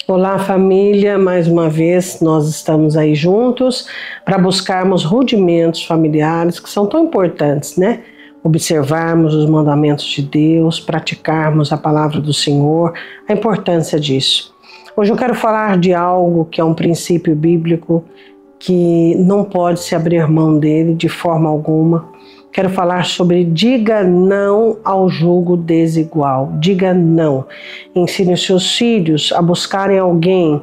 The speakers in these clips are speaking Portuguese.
Olá, família, mais uma vez nós estamos aí juntos para buscarmos rudimentos familiares que são tão importantes, né? Observarmos os mandamentos de Deus, praticarmos a palavra do Senhor, a importância disso. Hoje eu quero falar de algo que é um princípio bíblico que não pode se abrir mão dele de forma alguma. Quero falar sobre diga não ao jugo desigual. Diga não. Ensine os seus filhos a buscarem alguém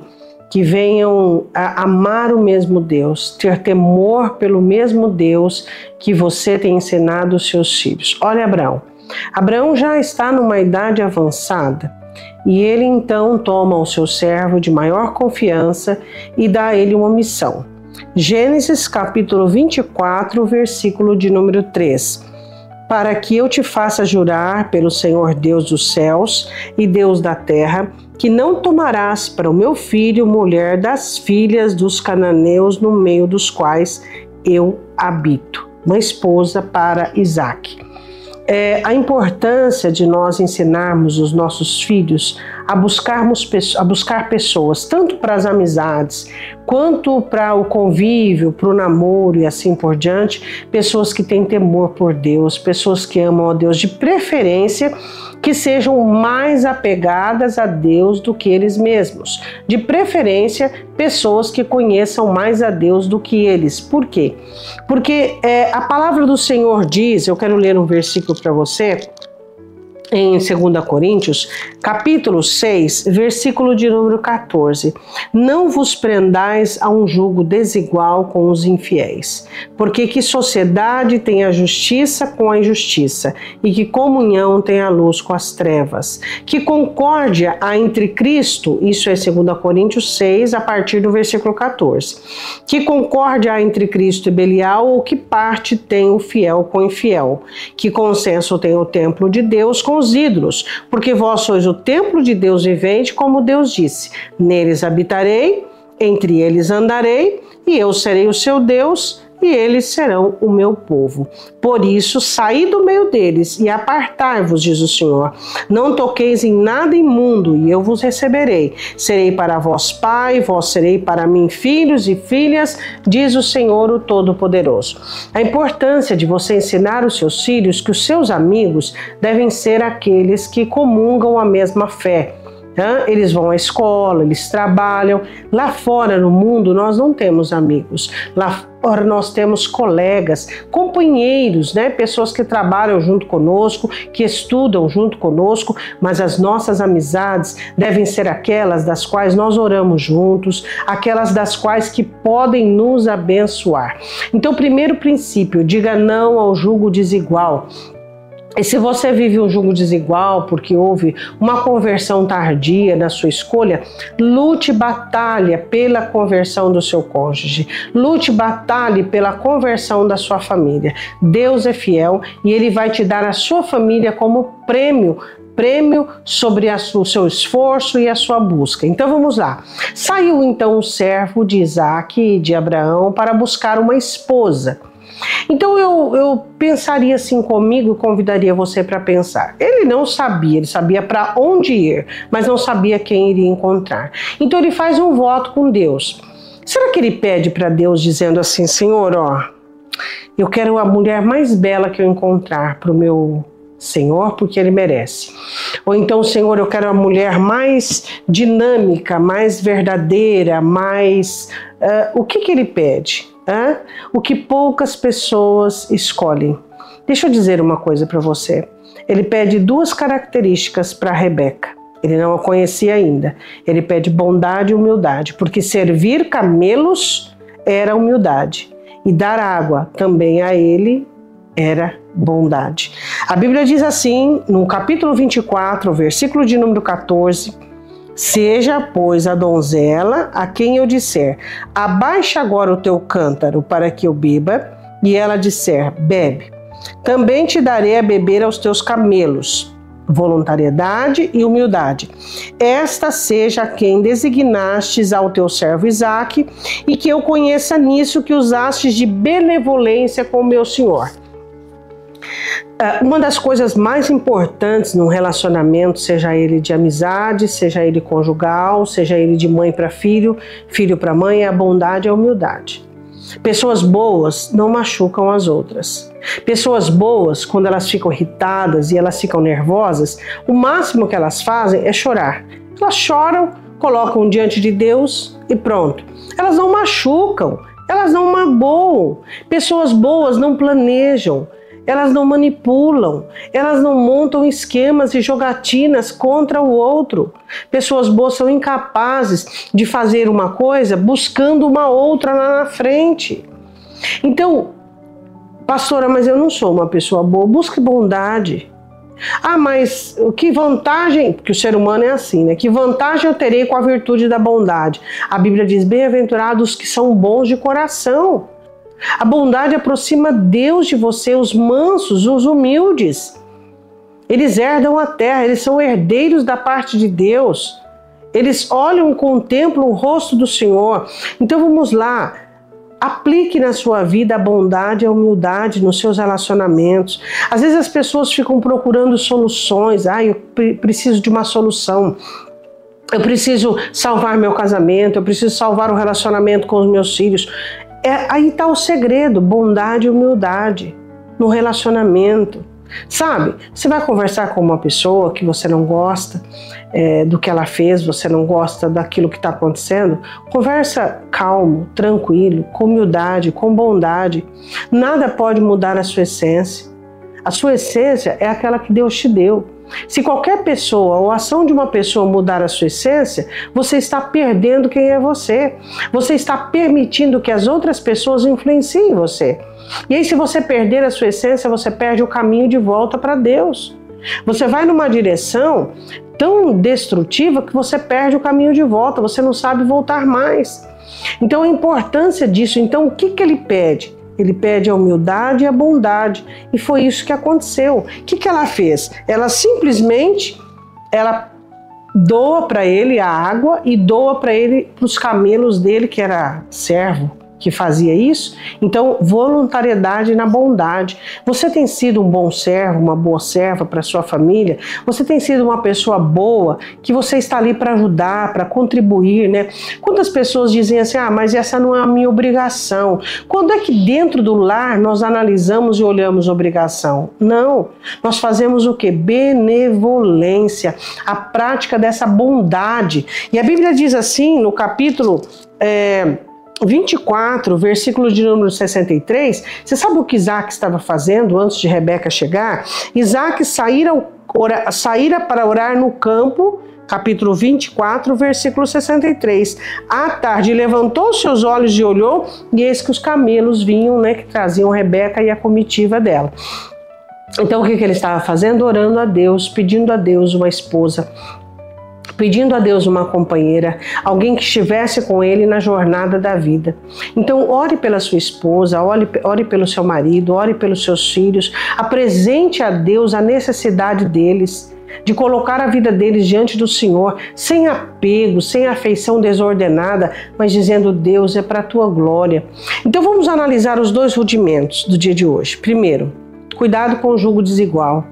que venham a amar o mesmo Deus, ter temor pelo mesmo Deus que você tem ensinado os seus filhos. Olha Abraão. Abraão já está numa idade avançada e ele então toma o seu servo de maior confiança e dá a ele uma missão. Gênesis capítulo 24, versículo de número 3. Para que eu te faça jurar pelo Senhor Deus dos céus e Deus da terra, que não tomarás para o meu filho mulher das filhas dos cananeus no meio dos quais eu habito. Uma esposa para Isaque. A importância de nós ensinarmos os nossos filhos a buscar pessoas, tanto para as amizades, quanto para o convívio, para o namoro e assim por diante, pessoas que têm temor por Deus, pessoas que amam a Deus, de preferência que sejam mais apegadas a Deus do que eles mesmos. De preferência, pessoas que conheçam mais a Deus do que eles. Por quê? Porque a palavra do Senhor diz, eu quero ler um versículo para você, em 2 Coríntios, capítulo 6, versículo de número 14. Não vos prendais a um jugo desigual com os infiéis, porque que sociedade tem a justiça com a injustiça, e que comunhão tem a luz com as trevas. Que concórdia há entre Cristo, isso é 2 Coríntios 6, a partir do versículo 14. Que concórdia há entre Cristo e Belial, ou que parte tem o fiel com o infiel? Que consenso tem o templo de Deus com os ídolos, porque vós sois o templo de Deus vivente, como Deus disse: neles habitarei, entre eles andarei, e eu serei o seu Deus, e eles serão o meu povo. Por isso, saí do meio deles e apartai-vos, diz o Senhor. Não toqueis em nada imundo, e eu vos receberei. Serei para vós pai, vós serei para mim filhos e filhas, diz o Senhor, o Todo-Poderoso. A importância de você ensinar os seus filhos que os seus amigos devem ser aqueles que comungam a mesma fé. Eles vão à escola, eles trabalham. Lá fora no mundo nós não temos amigos. Lá fora nós temos colegas, companheiros, pessoas que trabalham junto conosco, que estudam junto conosco, mas as nossas amizades devem ser aquelas das quais nós oramos juntos, aquelas das quais que podem nos abençoar. Então, primeiro princípio, diga não ao jugo desigual. E se você vive um jugo desigual porque houve uma conversão tardia na sua escolha, lute batalha pela conversão do seu cônjuge. Lute batalhe pela conversão da sua família. Deus é fiel e Ele vai te dar a sua família como prêmio sobre o seu esforço e a sua busca. Então vamos lá. Saiu então o servo de Isaque e de Abraão para buscar uma esposa. Então eu pensaria assim comigo e convidaria você para pensar. Ele não sabia, ele sabia para onde ir, mas não sabia quem iria encontrar. Então ele faz um voto com Deus. Será que ele pede para Deus dizendo assim: Senhor, eu quero a mulher mais bela que eu encontrar para o meu Senhor, porque ele merece. Ou então, Senhor, eu quero a mulher mais dinâmica, mais verdadeira, mais... o que ele pede? O que poucas pessoas escolhem. Deixa eu dizer uma coisa para você. Ele pede duas características para Rebeca. Ele não a conhecia ainda. Ele pede bondade e humildade, porque servir camelos era humildade e dar água também a ele era bondade. A Bíblia diz assim, no capítulo 24, versículo de número 14: seja, pois, a donzela a quem eu disser: abaixa agora o teu cântaro para que eu beba, e ela disser: bebe. Também te darei a beber aos teus camelos. Voluntariedade e humildade. Esta seja a quem designastes ao teu servo Isaque, e que eu conheça nisso que usastes de benevolência com o meu senhor. Uma das coisas mais importantes num relacionamento, seja ele de amizade, seja ele conjugal, seja ele de mãe para filho, filho para mãe, é a bondade e a humildade. Pessoas boas não machucam as outras. Pessoas boas, quando elas ficam irritadas e elas ficam nervosas, o máximo que elas fazem é chorar. Elas choram, colocam diante de Deus e pronto. Elas não machucam, elas não magoam. Pessoas boas não planejam, elas não manipulam, elas não montam esquemas e jogatinas contra o outro. Pessoas boas são incapazes de fazer uma coisa buscando uma outra lá na frente. Então, pastora, mas eu não sou uma pessoa boa. Busque bondade. Ah, mas que vantagem, porque o ser humano é assim, né? Que vantagem eu terei com a virtude da bondade? A Bíblia diz, bem-aventurados os que são bons de coração. A bondade aproxima Deus de você, os mansos, os humildes. Eles herdam a terra, eles são herdeiros da parte de Deus. Eles olham e contemplam o rosto do Senhor. Então vamos lá, aplique na sua vida a bondade e a humildade nos seus relacionamentos. Às vezes as pessoas ficam procurando soluções. Eu preciso de uma solução. Eu preciso salvar meu casamento, eu preciso salvar o relacionamento com os meus filhos. Aí está o segredo, bondade e humildade no relacionamento. Sabe, você vai conversar com uma pessoa que você não gosta do que ela fez, você não gosta daquilo que está acontecendo, conversa calmo, tranquilo, com humildade, com bondade. Nada pode mudar a sua essência. A sua essência é aquela que Deus te deu. Se qualquer pessoa ou ação de uma pessoa mudar a sua essência, você está perdendo quem é você. Você está permitindo que as outras pessoas influenciem você. E aí, se você perder a sua essência, você perde o caminho de volta para Deus. Você vai numa direção tão destrutiva que você perde o caminho de volta, você não sabe voltar mais. Então, a importância disso. Então, o que ele pede? Ele pede a humildade e a bondade. E foi isso que aconteceu. O que ela fez? Ela simplesmente doa para ele a água e doa para ele, para os camelos dele, que era servo que fazia isso. Então, voluntariedade na bondade. Você tem sido um bom servo, uma boa serva para sua família? Você tem sido uma pessoa boa, que você está ali para ajudar, para contribuir, né? Quantas pessoas dizem assim, mas essa não é a minha obrigação. Quando é que dentro do lar nós analisamos e olhamos obrigação? Não, nós fazemos o quê? Benevolência, a prática dessa bondade. E a Bíblia diz assim, no capítulo 24, versículo de número 63, você sabe o que Isaac estava fazendo antes de Rebeca chegar? Isaac saíra para orar no campo, capítulo 24, versículo 63. À tarde levantou seus olhos e olhou, e eis que os camelos vinham, né, que traziam Rebeca e a comitiva dela. Então o que ele estava fazendo? Orando a Deus, pedindo a Deus uma esposa, pedindo a Deus uma companheira, alguém que estivesse com ele na jornada da vida. Então, ore pela sua esposa, ore pelo seu marido, ore pelos seus filhos, apresente a Deus a necessidade deles, de colocar a vida deles diante do Senhor, sem apego, sem afeição desordenada, mas dizendo, Deus, é para a tua glória. Então, vamos analisar os dois rudimentos do dia de hoje. Primeiro, cuidado com o jugo desigual.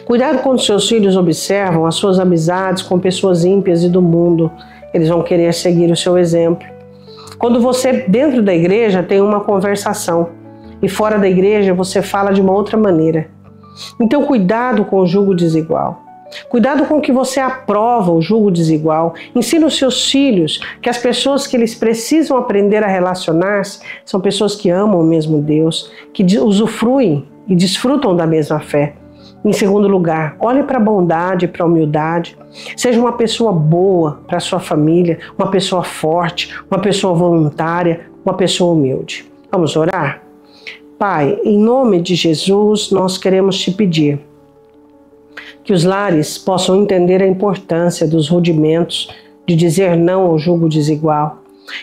Cuidado quando seus filhos observam as suas amizades com pessoas ímpias e do mundo. Eles vão querer seguir o seu exemplo. Quando você, dentro da igreja, tem uma conversação e fora da igreja você fala de uma outra maneira. Então, cuidado com o jugo desigual. Cuidado com que você aprova o jugo desigual. Ensina os seus filhos que as pessoas que eles precisam aprender a relacionar-se são pessoas que amam o mesmo Deus, que usufruem e desfrutam da mesma fé. Em segundo lugar, olhe para a bondade, para a humildade. Seja uma pessoa boa para a sua família, uma pessoa forte, uma pessoa voluntária, uma pessoa humilde. Vamos orar? Pai, em nome de Jesus, nós queremos te pedir que os lares possam entender a importância dos rudimentos de dizer não ao jugo desigual.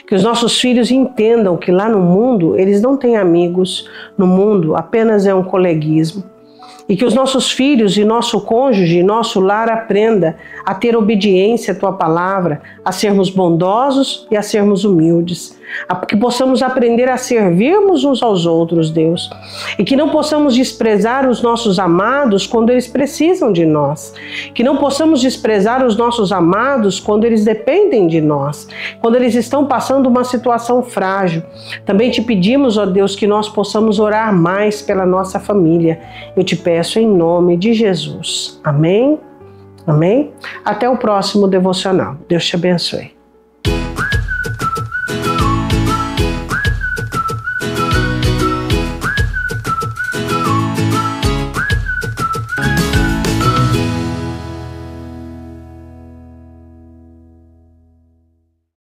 Que os nossos filhos entendam que lá no mundo eles não têm amigos, no mundo apenas é um coleguismo. E que os nossos filhos e nosso cônjuge e nosso lar aprenda a ter obediência à Tua palavra, a sermos bondosos e a sermos humildes. Que possamos aprender a servirmos uns aos outros, Deus. E que não possamos desprezar os nossos amados quando eles precisam de nós. Que não possamos desprezar os nossos amados quando eles dependem de nós. Quando eles estão passando uma situação frágil. Também te pedimos, ó Deus, que nós possamos orar mais pela nossa família. Eu te peço em nome de Jesus. Amém? Amém? Até o próximo devocional. Deus te abençoe.